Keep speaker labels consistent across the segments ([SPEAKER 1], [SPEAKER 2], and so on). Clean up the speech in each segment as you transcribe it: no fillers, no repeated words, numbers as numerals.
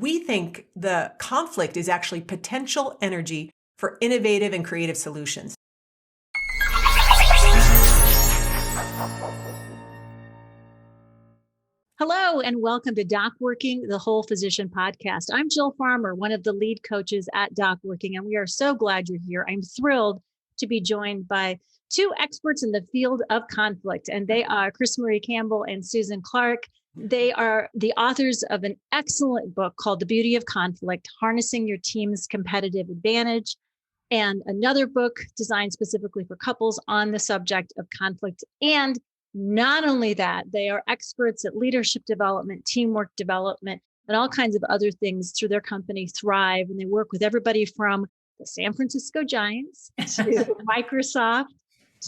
[SPEAKER 1] We think the conflict is actually potential energy for innovative and creative solutions.
[SPEAKER 2] Hello, and welcome to Docworking, the Whole Physician Podcast. I'm Jill Farmer, one of the lead coaches at Docworking, and we are so glad you're here. I'm thrilled to be joined by two experts in the field of conflict, and they are CrisMarie Campbell and Susan Clarke. They are the authors of an excellent book called The Beauty of Conflict, Harnessing Your Team's Competitive Advantage, and another book designed specifically for couples on the subject of conflict. And not only that, they are experts at leadership development, teamwork development, and all kinds of other things through their company, Thrive. And they work with everybody from the San Francisco Giants to Microsoft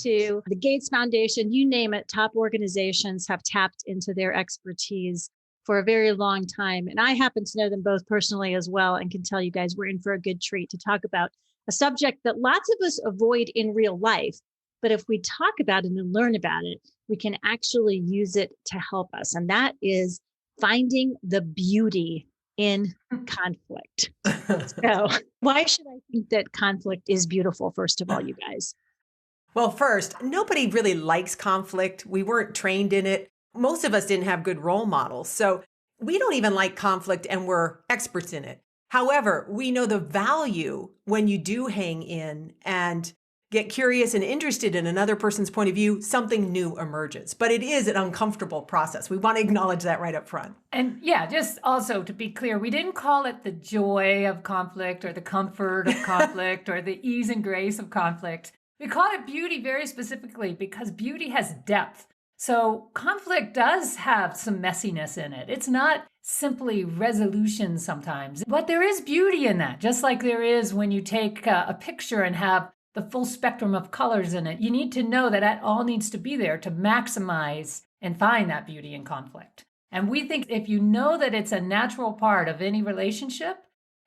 [SPEAKER 2] to the Gates Foundation, you name it. Top organizations have tapped into their expertise for a very long time. And I happen to know them both personally as well, and can tell you guys we're in for a good treat to talk about a subject that lots of us avoid in real life. But if we talk about it and learn about it, we can actually use it to help us. And that is finding the beauty in conflict. So why should I think that conflict is beautiful, first of all, you guys?
[SPEAKER 1] Well, first, nobody really likes conflict. We weren't trained in it. Most of us didn't have good role models. So we don't even like conflict, and we're experts in it. However, we know the value when you do hang in and get curious and interested in another person's point of view, something new emerges. But it is an uncomfortable process. We want to acknowledge that right up front.
[SPEAKER 3] And yeah, just also to be clear, we didn't call it the joy of conflict or the comfort of conflict or the ease and grace of conflict. We call it beauty very specifically because beauty has depth. So conflict does have some messiness in it. It's not simply resolution sometimes, but there is beauty in that. Just like there is when you take a picture and have the full spectrum of colors in it. You need to know that that all needs to be there to maximize and find that beauty in conflict. And we think if you know that it's a natural part of any relationship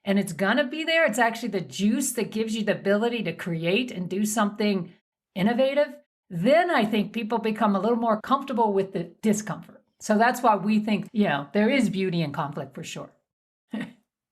[SPEAKER 3] and it's going to be there, it's actually the juice that gives you the ability to create and do something innovative, then I think people become a little more comfortable with the discomfort. So that's why we think, there is beauty in conflict for sure.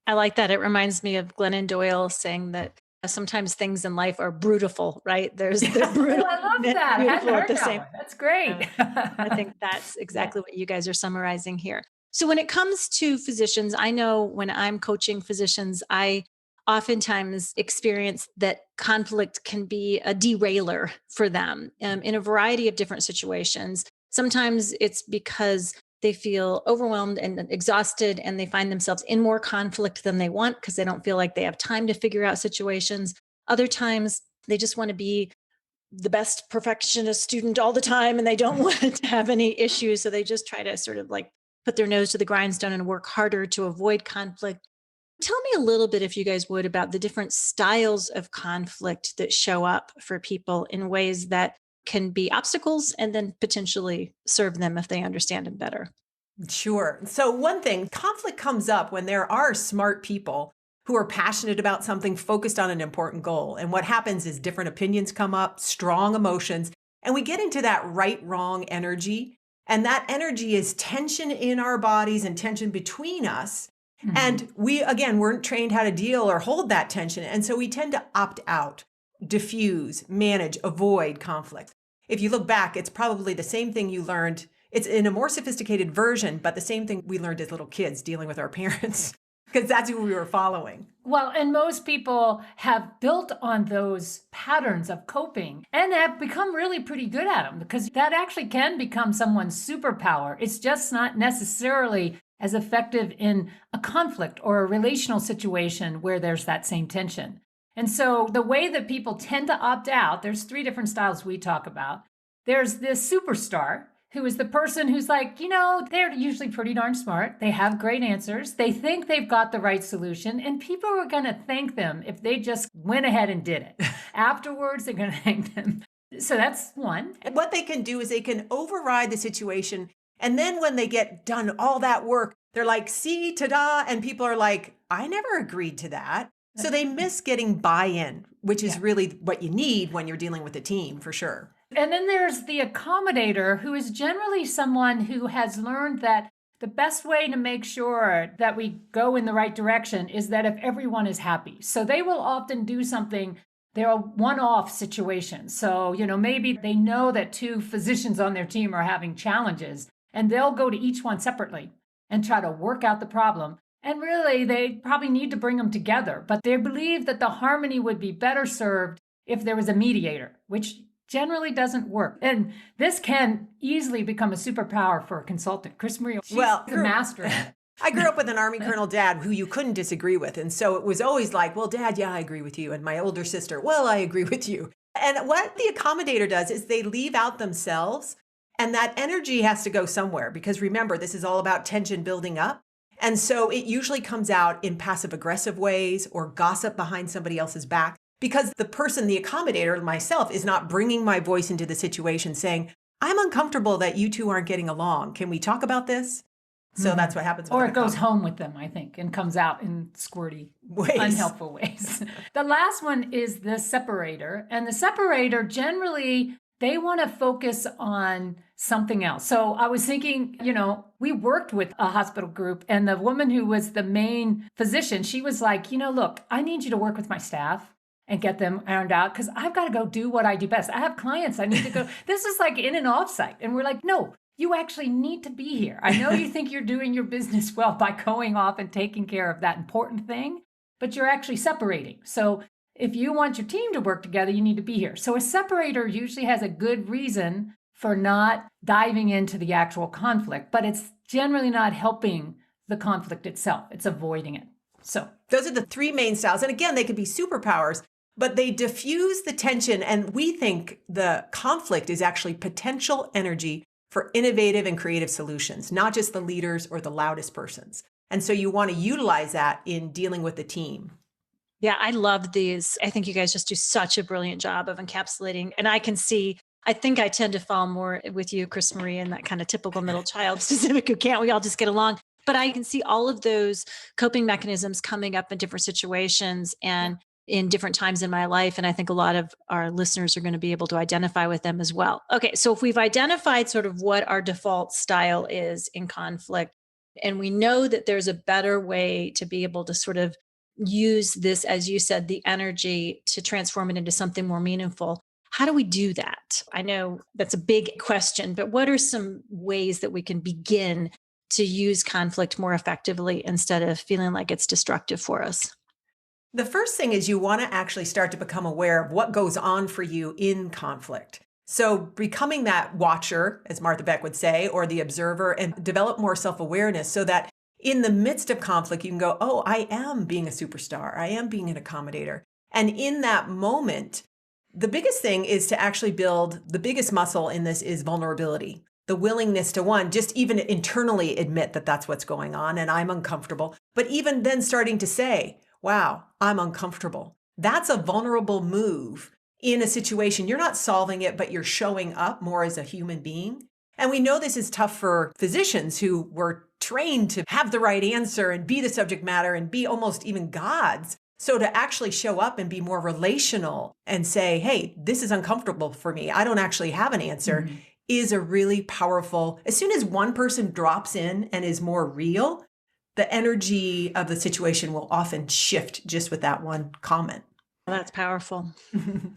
[SPEAKER 2] I like that. It reminds me of Glennon Doyle saying that sometimes things in life are brutal, right? There's the brutal.
[SPEAKER 3] I love that. I hadn't heard that one. That's great.
[SPEAKER 2] I think that's exactly what you guys are summarizing here. So when it comes to physicians, I know when I'm coaching physicians, I oftentimes experience that conflict can be a derailer for them in a variety of different situations. Sometimes it's because they feel overwhelmed and exhausted, and they find themselves in more conflict than they want because they don't feel like they have time to figure out situations. Other times, they just want to be the best perfectionist student all the time, and they don't want to have any issues. So they just try to sort of like put their nose to the grindstone and work harder to avoid conflict. Tell me a little bit, if you guys would, about the different styles of conflict that show up for people in ways that can be obstacles and then potentially serve them if they understand them better.
[SPEAKER 1] Sure. So one thing, conflict comes up when there are smart people who are passionate about something, focused on an important goal. And what happens is different opinions come up, strong emotions, and we get into that right-wrong energy. And that energy is tension in our bodies and tension between us. Mm-hmm. And we, again, weren't trained how to deal or hold that tension. And so we tend to opt out, diffuse, manage, avoid conflict. If you look back, it's probably the same thing you learned. It's in a more sophisticated version, but the same thing we learned as little kids dealing with our parents, because that's who we were following.
[SPEAKER 3] Well, and most people have built on those patterns of coping and have become really pretty good at them, because that actually can become someone's superpower. It's just not necessarily as effective in a conflict or a relational situation where there's that same tension. And so the way that people tend to opt out, there's three different styles we talk about. There's this superstar, who is the person who's like, they're usually pretty darn smart. They have great answers. They think they've got the right solution, and people are going to thank them if they just went ahead and did it. Afterwards, they're going to thank them. So that's one.
[SPEAKER 1] And what they can do is they can override the situation. And then when they get done all that work, they're like, see, ta-da. And people are like, I never agreed to that. So they miss getting buy-in, which is really what you need when you're dealing with a team, for sure.
[SPEAKER 3] And then there's the accommodator, who is generally someone who has learned that the best way to make sure that we go in the right direction is that if everyone is happy. So they will often do something, they're a one-off situation. So, maybe they know that two physicians on their team are having challenges, and they'll go to each one separately and try to work out the problem. And really, they probably need to bring them together, but they believe that the harmony would be better served if there was a mediator, which generally doesn't work. And this can easily become a superpower for a consultant. CrisMarie, she's the master of it.
[SPEAKER 1] I grew up with an Army Colonel dad who you couldn't disagree with. And so it was always like, well, Dad, yeah, I agree with you. And my older sister, well, I agree with you. And what the accommodator does is they leave out themselves, and that energy has to go somewhere, because remember, this is all about tension building up. And so it usually comes out in passive aggressive ways or gossip behind somebody else's back, because the person, the accommodator, myself, is not bringing my voice into the situation saying, I'm uncomfortable that you two aren't getting along. Can we talk about this? So that's what happens.
[SPEAKER 3] Or it goes home with them, I think, and comes out in squirty, unhelpful ways. The last one is the separator. And the separator, generally, they want to focus on something else. So I was thinking, we worked with a hospital group, and the woman who was the main physician, she was like, look, I need you to work with my staff and get them ironed out, because I've got to go do what I do best. I have clients. I need to go. This is like in and off site. And we're like, no, you actually need to be here. I know you think you're doing your business well by going off and taking care of that important thing, but you're actually separating. So if you want your team to work together, you need to be here. So a separator usually has a good reason for not diving into the actual conflict, but it's generally not helping the conflict itself. It's avoiding it. So
[SPEAKER 1] those are the three main styles. And again, they could be superpowers, but they diffuse the tension. And we think the conflict is actually potential energy for innovative and creative solutions, not just the leaders or the loudest persons. And so you want to utilize that in dealing with the team.
[SPEAKER 2] Yeah, I love these. I think you guys just do such a brilliant job of encapsulating. And I think I tend to fall more with you, CrisMarie, and that kind of typical middle child specific who can't we all just get along. But I can see all of those coping mechanisms coming up in different situations and in different times in my life. And I think a lot of our listeners are going to be able to identify with them as well. Okay, so if we've identified sort of what our default style is in conflict, and we know that there's a better way to be able to sort of use this, as you said, the energy to transform it into something more meaningful, how do we do that? I know that's a big question, but what are some ways that we can begin to use conflict more effectively instead of feeling like it's destructive for us?
[SPEAKER 1] The first thing is you want to actually start to become aware of what goes on for you in conflict. So becoming that watcher, as Martha Beck would say, or the observer, and develop more self-awareness so that in the midst of conflict, you can go, oh, I am being a superstar. I am being an accommodator. And in that moment, the biggest thing is to actually build the biggest muscle in this is vulnerability. The willingness to just even internally admit that that's what's going on and I'm uncomfortable. But even then starting to say, wow, I'm uncomfortable. That's a vulnerable move in a situation. You're not solving it, but you're showing up more as a human being. And we know this is tough for physicians who were trained to have the right answer and be the subject matter and be almost even gods. So to actually show up and be more relational and say, hey, this is uncomfortable for me, I don't actually have an answer, is a really powerful, as soon as one person drops in and is more real, the energy of the situation will often shift just with that one comment.
[SPEAKER 2] Well, that's powerful.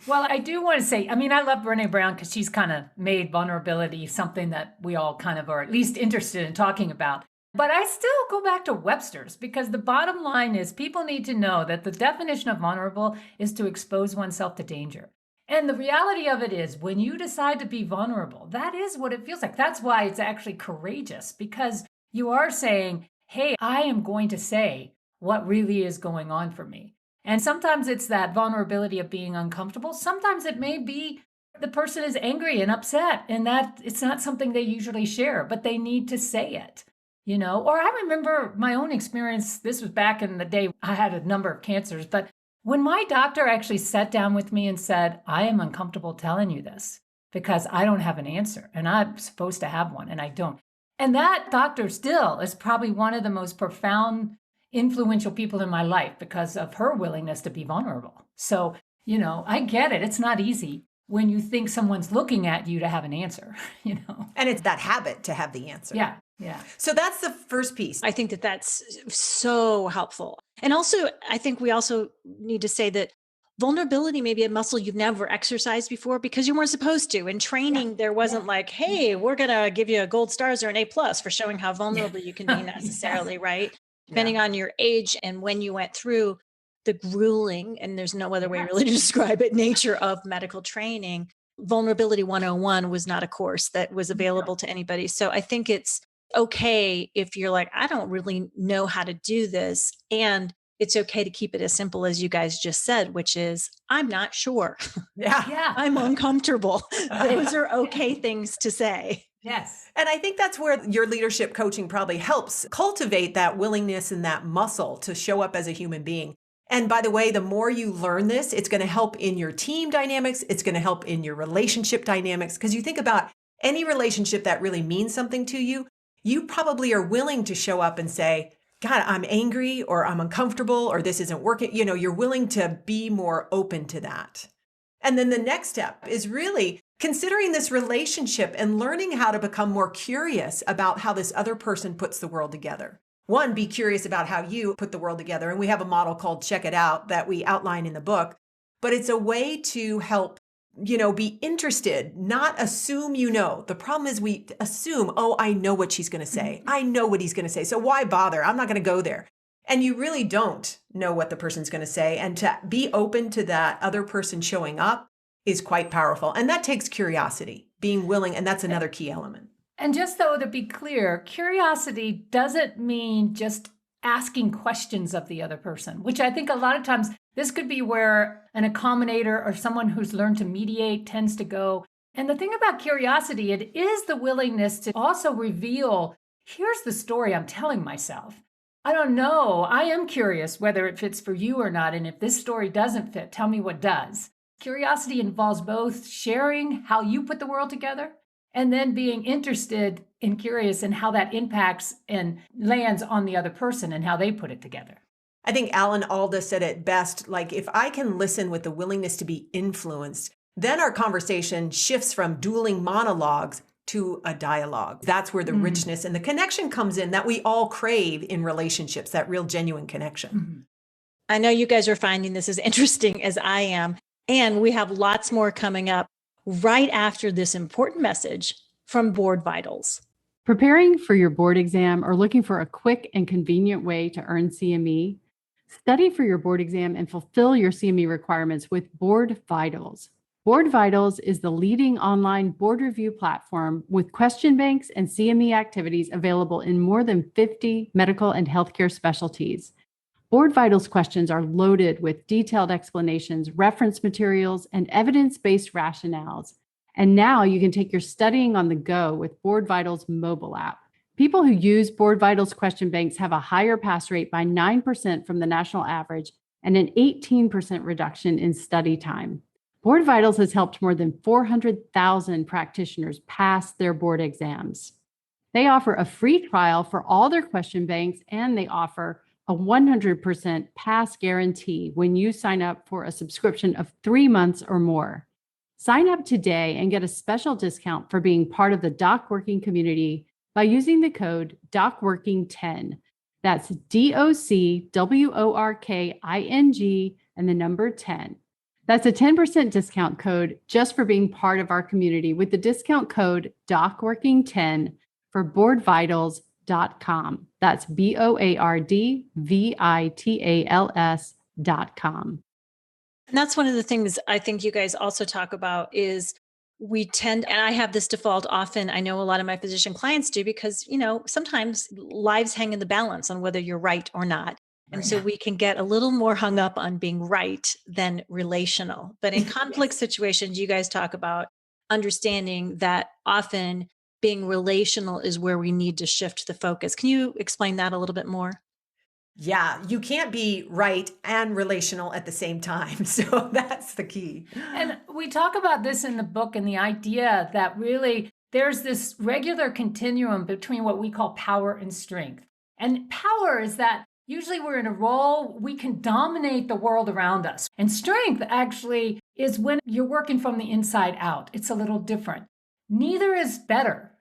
[SPEAKER 3] Well, I do want to say, I love Brené Brown because she's kind of made vulnerability something that we all kind of are at least interested in talking about. But I still go back to Webster's, because the bottom line is people need to know that the definition of vulnerable is to expose oneself to danger. And the reality of it is when you decide to be vulnerable, that is what it feels like. That's why it's actually courageous, because you are saying, hey, I am going to say what really is going on for me. And sometimes it's that vulnerability of being uncomfortable. Sometimes it may be the person is angry and upset and that it's not something they usually share, but they need to say it, Or I remember my own experience. This was back in the day. I had a number of cancers, but when my doctor actually sat down with me and said, I am uncomfortable telling you this because I don't have an answer and I'm supposed to have one and I don't. And that doctor still is probably one of the most profound, influential people in my life because of her willingness to be vulnerable. So, I get it. It's not easy when you think someone's looking at you to have an answer,
[SPEAKER 1] And it's that habit to have the answer.
[SPEAKER 3] Yeah. Yeah.
[SPEAKER 1] So that's the first piece.
[SPEAKER 2] I think that that's so helpful. And also, I think we also need to say that vulnerability may be a muscle you've never exercised before because you weren't supposed to. In training, there wasn't like, hey, we're going to give you a gold stars or an A+ for showing how vulnerable you can be necessarily, right? Depending on your age and when you went through the grueling, and there's no other way really to describe it, nature of medical training. Vulnerability 101 was not a course that was available to anybody. So I think it's okay if you're like, I don't really know how to do this. And it's okay to keep it as simple as you guys just said, which is, I'm not sure.
[SPEAKER 3] Yeah.
[SPEAKER 2] I'm uncomfortable. Those are okay things to say.
[SPEAKER 3] Yes.
[SPEAKER 1] And I think that's where your leadership coaching probably helps cultivate that willingness and that muscle to show up as a human being. And by the way, the more you learn this, it's going to help in your team dynamics. It's going to help in your relationship dynamics. Because you think about any relationship that really means something to you, you probably are willing to show up and say, God, I'm angry, or I'm uncomfortable, or this isn't working. You know, you're willing to be more open to that. And then the next step is really considering this relationship and learning how to become more curious about how this other person puts the world together. One, be curious about how you put the world together. And we have a model called Check It Out that we outline in the book, but it's a way to help, be interested, not assume The problem is we assume, oh, I know what she's going to say. I know what he's going to say. So why bother? I'm not going to go there. And you really don't know what the person's going to say. And to be open to that other person showing up is quite powerful. And that takes curiosity, being willing. And that's another key element.
[SPEAKER 3] And just though to be clear, curiosity doesn't mean just asking questions of the other person, which I think a lot of times this could be where an accommodator or someone who's learned to mediate tends to go. And the thing about curiosity, it is the willingness to also reveal, here's the story I'm telling myself. I don't know. I am curious whether it fits for you or not. And if this story doesn't fit, tell me what does. Curiosity involves both sharing how you put the world together and then being interested and curious in how that impacts and lands on the other person and how they put it together.
[SPEAKER 1] I think Alan Alda said it best, like, if I can listen with the willingness to be influenced, then our conversation shifts from dueling monologues to a dialogue. That's where the richness and the connection comes in that we all crave in relationships, that real genuine connection.
[SPEAKER 2] I know you guys are finding this as interesting as I am, and we have lots more coming up right after this important message from Board Vitals.
[SPEAKER 4] Preparing for your board exam or looking for a quick and convenient way to earn CME? Study for your board exam and fulfill your CME requirements with Board Vitals. Board Vitals is the leading online board review platform with question banks and CME activities available in more than 50 medical and healthcare specialties. Board Vitals questions are loaded with detailed explanations, reference materials, and evidence-based rationales. And now you can take your studying on the go with Board Vitals mobile app. People who use Board Vitals question banks have a higher pass rate by 9% from the national average and an 18% reduction in study time. Board Vitals has helped more than 400,000 practitioners pass their board exams. They offer a free trial for all their question banks, and they offer a 100% pass guarantee when you sign up for a subscription of 3 months or more. Sign up today and get a special discount for being part of the Docworking community by using the code Docworking10. That's DOCWORKING and the number 10. That's a 10% discount code just for being part of our community with the discount code Docworking10 for boardvitals.com. That's BOARDVITALS.com.
[SPEAKER 2] And that's one of the things I think you guys also talk about is we tend, and I have this default often, I know a lot of my physician clients do, because, sometimes lives hang in the balance on whether you're right or not. And so we can get a little more hung up on being right than relational. But in conflict situations, you guys talk about understanding that often being relational is where we need to shift the focus. Can you explain that a little bit more?
[SPEAKER 1] Yeah, you can't be right and relational at the same time. So that's the key.
[SPEAKER 3] And we talk about this in the book, and the idea that really there's this regular continuum between what we call power and strength. And power is that usually we're in a role, we can dominate the world around us. And strength actually is when you're working from the inside out. It's a little different. Neither is better.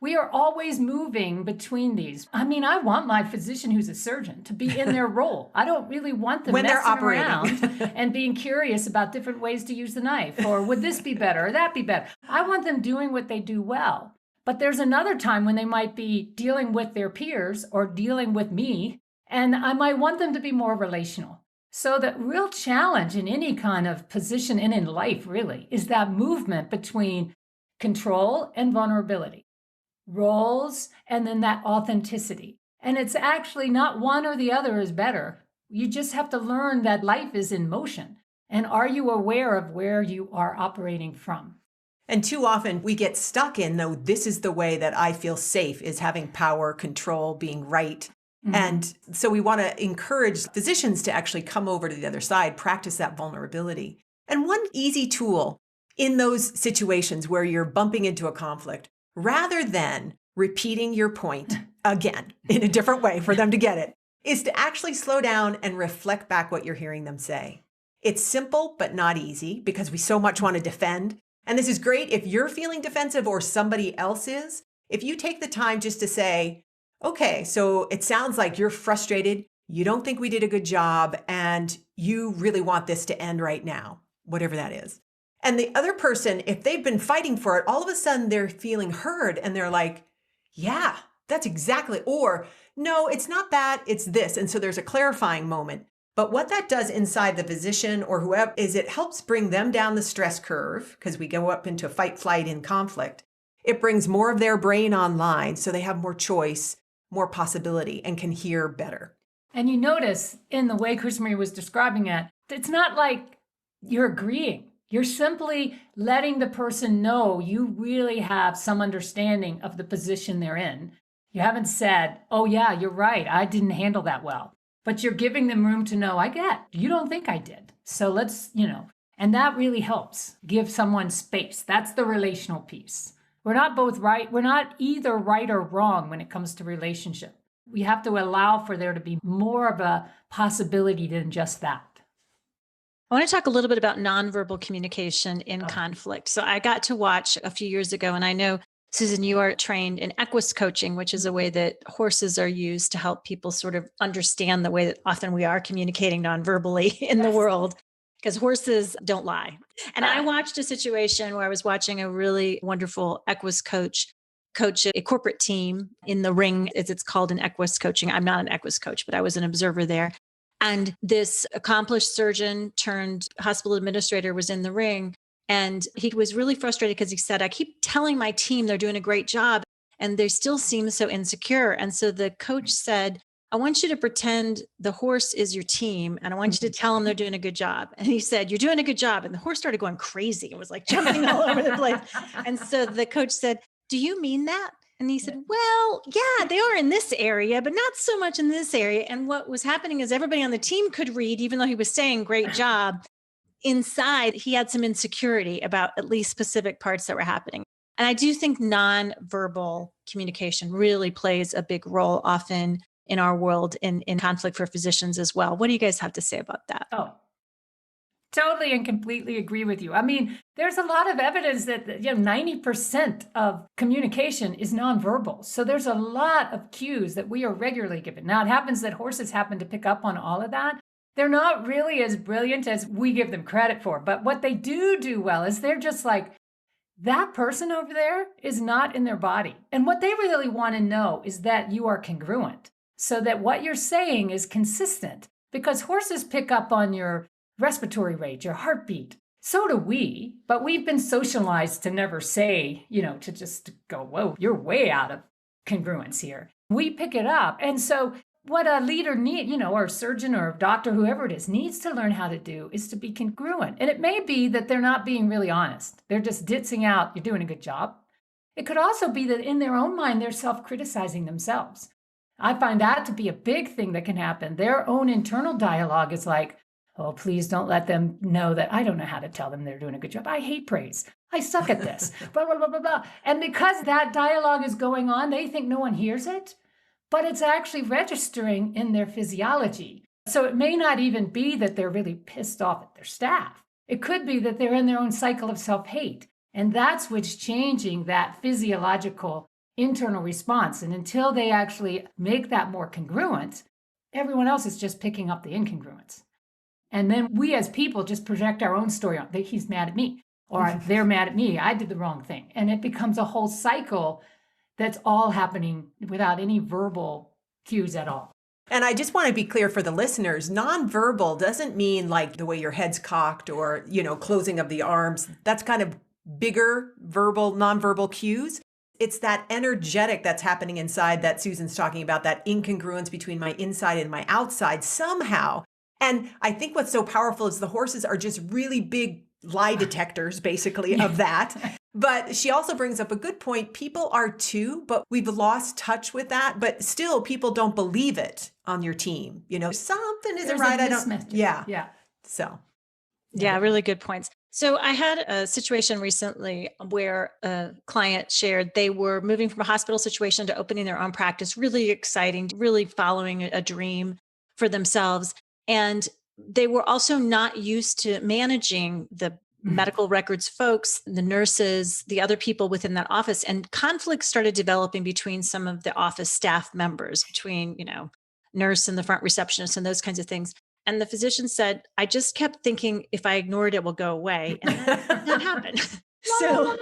[SPEAKER 3] We are always moving between these. I mean, I want my physician who's a surgeon to be in their role. I don't really want them
[SPEAKER 1] When they're
[SPEAKER 3] messing
[SPEAKER 1] operating.
[SPEAKER 3] around and being curious about different ways to use the knife, or would this be better or that be better? I want them doing what they do well. But there's another time when they might be dealing with their peers or dealing with me, and I might want them to be more relational. So the real challenge in any kind of position and in life really is that movement between control and vulnerability, roles, and then that authenticity. And it's actually not one or the other is better. You just have to learn that life is in motion. And are you aware of where you are operating from?
[SPEAKER 1] And too often we get stuck in, though, this is the way that I feel safe, is having power, control, being right.
[SPEAKER 3] Mm-hmm.
[SPEAKER 1] And so we want to encourage physicians to actually come over to the other side, practice that vulnerability. And one easy tool in those situations where you're bumping into a conflict, rather than repeating your point again in a different way for them to get it, is to actually slow down and reflect back what you're hearing them say. It's simple, but not easy, because we so much want to defend. And this is great if you're feeling defensive or somebody else is. If you take the time just to say, okay, so it sounds like you're frustrated, you don't think we did a good job, and you really want this to end right now, whatever that is. And the other person, if they've been fighting for it, all of a sudden they're feeling heard and they're like, yeah, that's exactly, or no, it's not that, it's this. And so there's a clarifying moment. But what that does inside the physician or whoever is it helps bring them down the stress curve, because we go up into fight, flight, in conflict. It brings more of their brain online so they have more choice, more possibility, and can hear better.
[SPEAKER 3] And you notice in the way CrisMarie was describing it, it's not like you're agreeing. You're simply letting the person know you really have some understanding of the position they're in. You haven't said, oh yeah, you're right, I didn't handle that well. But you're giving them room to know, I get, you don't think I did. So let's, and that really helps give someone space. That's the relational piece. We're not both right. We're not either right or wrong when it comes to relationship. We have to allow for there to be more of a possibility than just that.
[SPEAKER 2] I want to talk a little bit about nonverbal communication in conflict. So I got to watch a few years ago, and I know, Susan, you are trained in equus coaching, which is a way that horses are used to help people sort of understand the way that often we are communicating nonverbally in the world, because horses don't lie. And I watched a situation where I was watching a really wonderful equus coach a corporate team in the ring, as it's called in equus coaching. I'm not an equus coach, but I was an observer there. And this accomplished surgeon turned hospital administrator was in the ring. And he was really frustrated because he said, I keep telling my team they're doing a great job and they still seem so insecure. And so the coach said, I want you to pretend the horse is your team and I want you to tell them they're doing a good job. And he said, you're doing a good job. And the horse started going crazy. It was like jumping all over the place. And so the coach said, do you mean that? And he said, well, yeah, they are in this area, but not so much in this area. And what was happening is everybody on the team could read, even though he was saying great job. Inside, he had some insecurity about at least specific parts that were happening. And I do think nonverbal communication really plays a big role often in our world in conflict for physicians as well. What do you guys have to say about that?
[SPEAKER 3] Oh, totally and completely agree with you. I mean, there's a lot of evidence that 90% of communication is nonverbal. So there's a lot of cues that we are regularly given. Now, it happens that horses happen to pick up on all of that. They're not really as brilliant as we give them credit for. But what they do well is they're just like, that person over there is not in their body. And what they really want to know is that you are congruent, so that what you're saying is consistent. Because horses pick up on your respiratory rate, your heartbeat. So do we, but we've been socialized to never say, to just go, whoa, you're way out of congruence here. We pick it up. And so what a leader needs, or a surgeon or a doctor, whoever it is, needs to learn how to do is to be congruent. And it may be that they're not being really honest. They're just ditzing out, you're doing a good job. It could also be that in their own mind, they're self-criticizing themselves. I find that to be a big thing that can happen. Their own internal dialogue is like, oh, please don't let them know that I don't know how to tell them they're doing a good job. I hate praise. I suck at this, blah, blah, blah, blah, blah. And because that dialogue is going on, they think no one hears it, but it's actually registering in their physiology. So it may not even be that they're really pissed off at their staff. It could be that they're in their own cycle of self-hate. And that's what's changing that physiological internal response. And until they actually make that more congruent, everyone else is just picking up the incongruence. And then we as people just project our own story on that he's mad at me or they're mad at me. I did the wrong thing. And it becomes a whole cycle that's all happening without any verbal cues at all.
[SPEAKER 1] And I just want to be clear for the listeners, nonverbal doesn't mean like the way your head's cocked or, closing of the arms. That's kind of bigger verbal, nonverbal cues. It's that energetic that's happening inside that Susan's talking about, that incongruence between my inside and my outside somehow. And I think what's so powerful is the horses are just really big lie detectors, basically, of that. But she also brings up a good point. People are too, but we've lost touch with that. But still, people don't believe it on your team. Something isn't right. I don't. Yeah.
[SPEAKER 3] Yeah.
[SPEAKER 1] So.
[SPEAKER 2] Yeah, really good points. So I had a situation recently where a client shared they were moving from a hospital situation to opening their own practice. Really exciting, really following a dream for themselves. And they were also not used to managing the medical records folks, the nurses, the other people within that office. And conflicts started developing between some of the office staff members, between, nurse and the front receptionist and those kinds of things. And the physician said, I just kept thinking if I ignore it will go away. And that happened. So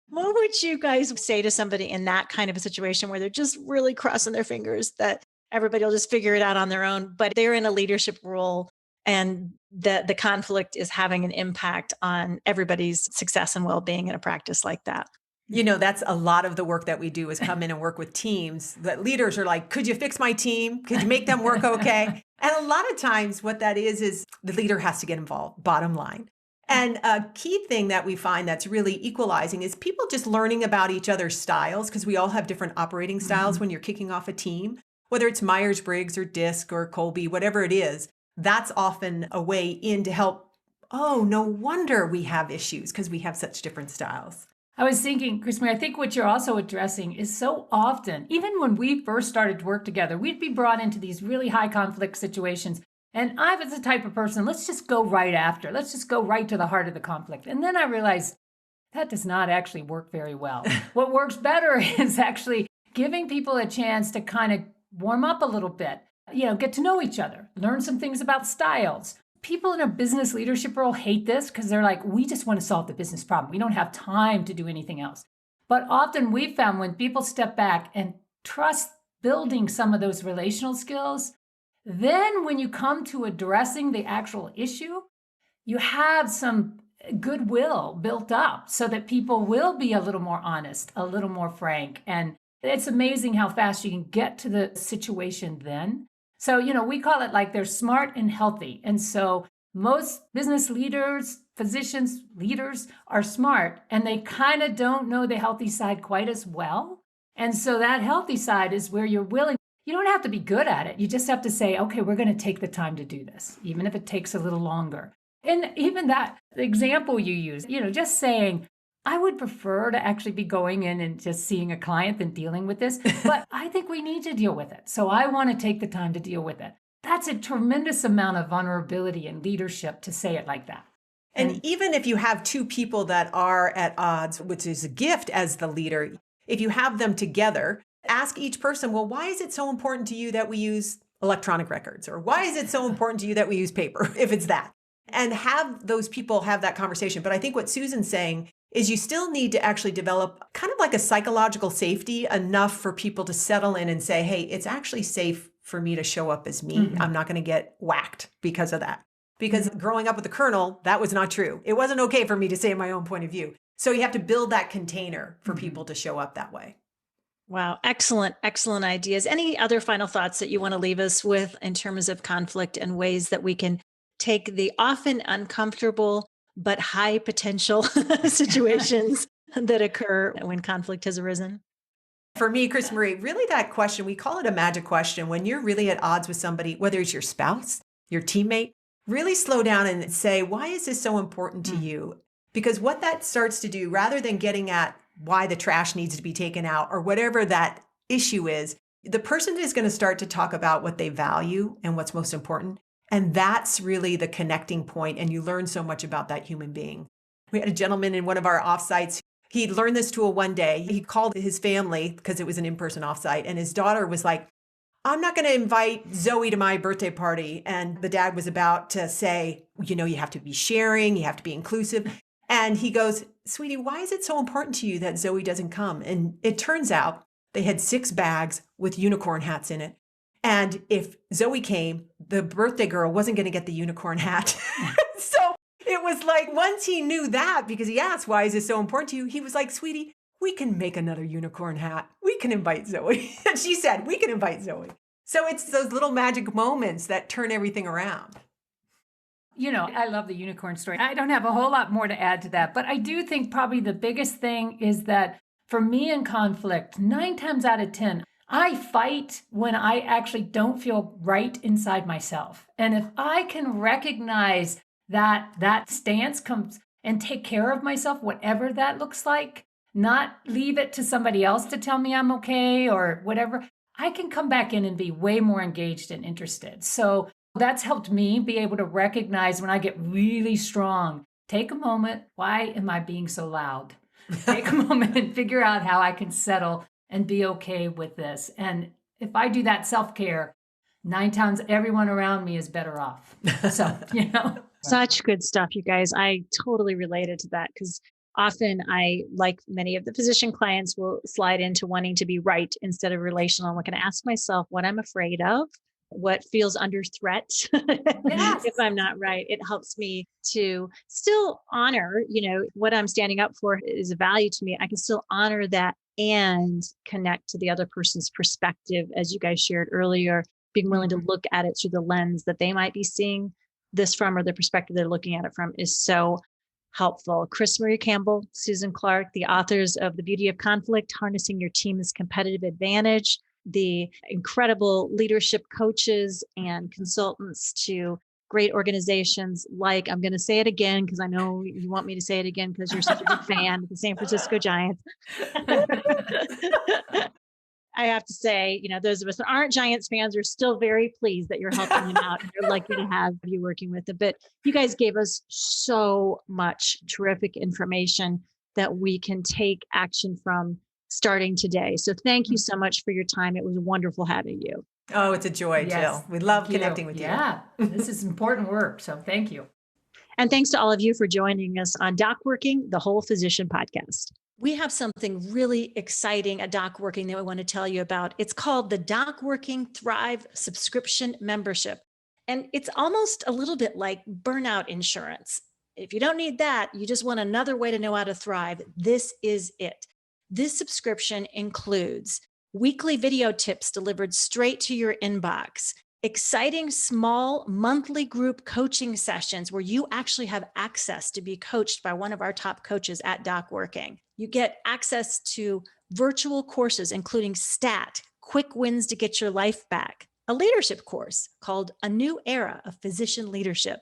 [SPEAKER 2] what would you guys say to somebody in that kind of a situation where they're just really crossing their fingers that everybody will just figure it out on their own, but they're in a leadership role and the conflict is having an impact on everybody's success and well-being in a practice like that?
[SPEAKER 1] That's a lot of the work that we do is come in and work with teams that leaders are like, could you fix my team? Could you make them work okay? And a lot of times what that is the leader has to get involved, bottom line. And a key thing that we find that's really equalizing is people just learning about each other's styles, because we all have different operating styles when you're kicking off a team, whether it's Myers-Briggs or DISC or Colby, whatever it is. That's often a way in to help. Oh, no wonder we have issues because we have such different styles.
[SPEAKER 3] I was thinking, CrisMarie, I think what you're also addressing is so often, even when we first started to work together, we'd be brought into these really high conflict situations. And I was the type of person, let's just go right after. Let's just go right to the heart of the conflict. And then I realized that does not actually work very well. What works better is actually giving people a chance to kind of warm up a little bit, get to know each other, learn some things about styles. People in a business leadership role hate this because they're like, we just want to solve the business problem. We don't have time to do anything else. But often we've found when people step back and trust building some of those relational skills, then when you come to addressing the actual issue, you have some goodwill built up so that people will be a little more honest, a little more frank. And it's amazing how fast you can get to the situation then. So, we call it like they're smart and healthy. And so most business leaders, physicians, leaders are smart, and they kind of don't know the healthy side quite as well. And so that healthy side is where you're willing. You don't have to be good at it. You just have to say, okay, we're going to take the time to do this, even if it takes a little longer. And even that example you use, just saying, I would prefer to actually be going in and just seeing a client than dealing with this, but I think we need to deal with it. So I want to take the time to deal with it. That's a tremendous amount of vulnerability and leadership to say it like that.
[SPEAKER 1] And even if you have two people that are at odds, which is a gift as the leader, if you have them together, ask each person, well, why is it so important to you that we use electronic records? Or why is it so important to you that we use paper, if it's that? And have those people have that conversation. But I think what Susan's saying is you still need to actually develop kind of like a psychological safety enough for people to settle in and say, hey, it's actually safe for me to show up as me. Mm-hmm. I'm not going to get whacked because of that. Because growing up with the colonel, that was not true. It wasn't okay for me to say my own point of view. So you have to build that container for people to show up that way.
[SPEAKER 2] Wow. Excellent, excellent ideas. Any other final thoughts that you want to leave us with in terms of conflict and ways that we can take the often uncomfortable but high potential situations that occur when conflict has arisen?
[SPEAKER 1] For me, CrisMarie, really that question, we call it a magic question. When you're really at odds with somebody, whether it's your spouse, your teammate, really slow down and say, why is this so important to you? Because what that starts to do, rather than getting at why the trash needs to be taken out or whatever that issue is, the person is going to start to talk about what they value and what's most important. And that's really the connecting point. And you learn so much about that human being. We had a gentleman in one of our offsites. He learned this tool one day. He called his family because it was an in-person offsite, and his daughter was like, I'm not going to invite Zoe to my birthday party. And the dad was about to say, you have to be sharing, you have to be inclusive. And he goes, sweetie, why is it so important to you that Zoe doesn't come? And it turns out they had 6 bags with unicorn hats in it. And if Zoe came, the birthday girl wasn't going to get the unicorn hat. So it was like, once he knew that, because he asked, why is this so important to you? He was like, sweetie, we can make another unicorn hat. We can invite Zoe. And she said, we can invite Zoe. So it's those little magic moments that turn everything around.
[SPEAKER 3] I love the unicorn story. I don't have a whole lot more to add to that, but I do think probably the biggest thing is that for me in conflict, 9 times out of 10, I fight when I actually don't feel right inside myself. And if I can recognize that stance comes and take care of myself, whatever that looks like, not leave it to somebody else to tell me I'm okay or whatever, I can come back in and be way more engaged and interested. So that's helped me be able to recognize when I get really strong, take a moment. Why am I being so loud? Take a moment and figure out how I can settle and be okay with this. And if I do that self-care, 9 times everyone around me is better off. So,
[SPEAKER 2] Such good stuff, you guys. I totally related to that because often I, like many of the physician clients, will slide into wanting to be right instead of relational. I'm going to ask myself what I'm afraid of, what feels under threat.
[SPEAKER 3] Yes.
[SPEAKER 2] If I'm not right, it helps me to still honor, what I'm standing up for is a value to me. I can still honor that and connect to the other person's perspective, as you guys shared earlier, being willing to look at it through the lens that they might be seeing this from, or the perspective they're looking at it from, is so helpful. CrisMarie Campbell, Susan Clarke, the authors of The Beauty of Conflict, Harnessing Your Team's Competitive Advantage, the incredible leadership coaches and consultants to great organizations like, I'm going to say it again because I know you want me to say it again because you're such a big fan of the San Francisco Giants. I have to say, those of us that aren't Giants fans are still very pleased that you're helping them out. And they're lucky to have you working with them. But you guys gave us so much terrific information that we can take action from starting today. So thank you so much for your time. It was wonderful having you.
[SPEAKER 1] Oh, it's a joy,
[SPEAKER 3] Yes,
[SPEAKER 1] Jill. We love connecting with you.
[SPEAKER 3] Yeah, this is important work. So thank you.
[SPEAKER 2] And thanks to all of you for joining us on Docworking, the Whole Physician Podcast. We have something really exciting at Docworking that we want to tell you about. It's called the Docworking Thrive Subscription Membership. And it's almost a little bit like burnout insurance. If you don't need that, you just want another way to know how to thrive, this is it. This subscription includes weekly video tips delivered straight to your inbox, exciting small monthly group coaching sessions where you actually have access to be coached by one of our top coaches at Docworking. You get access to virtual courses, including STAT, Quick Wins to Get Your Life Back, a leadership course called A New Era of Physician Leadership,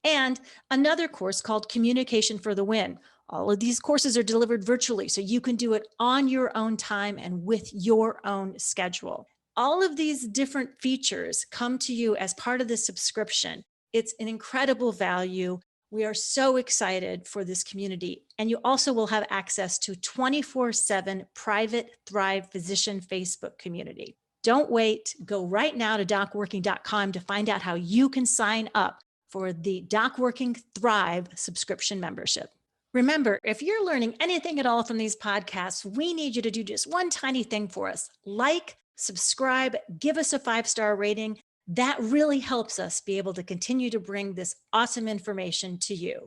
[SPEAKER 2] and another course called Communication for the Win. All of these courses are delivered virtually, so you can do it on your own time and with your own schedule. All of these different features come to you as part of the subscription. It's an incredible value. We are so excited for this community. And you also will have access to 24/7 private Thrive Physician Facebook community. Don't wait. Go right now to docworking.com to find out how you can sign up for the Docworking Thrive subscription membership. Remember, if you're learning anything at all from these podcasts, we need you to do just one tiny thing for us. Like, subscribe, give us a 5-star rating. That really helps us be able to continue to bring this awesome information to you.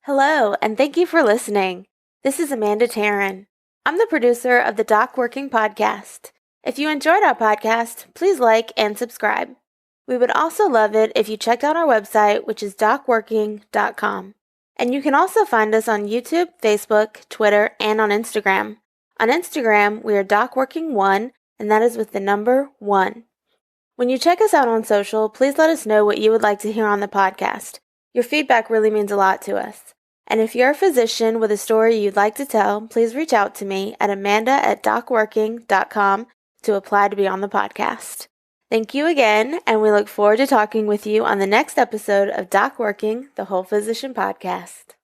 [SPEAKER 5] Hello, and thank you for listening. This is Amanda Taryn. I'm the producer of the Docworking podcast. If you enjoyed our podcast, please like and subscribe. We would also love it if you checked out our website, which is docworking.com. And you can also find us on YouTube, Facebook, Twitter, and on Instagram. On Instagram, we are Docworking1, and that is with the number 1. When you check us out on social, please let us know what you would like to hear on the podcast. Your feedback really means a lot to us. And if you're a physician with a story you'd like to tell, please reach out to me at amanda@docworking.com to apply to be on the podcast. Thank you again, and we look forward to talking with you on the next episode of Docworking, the Whole Physician Podcast.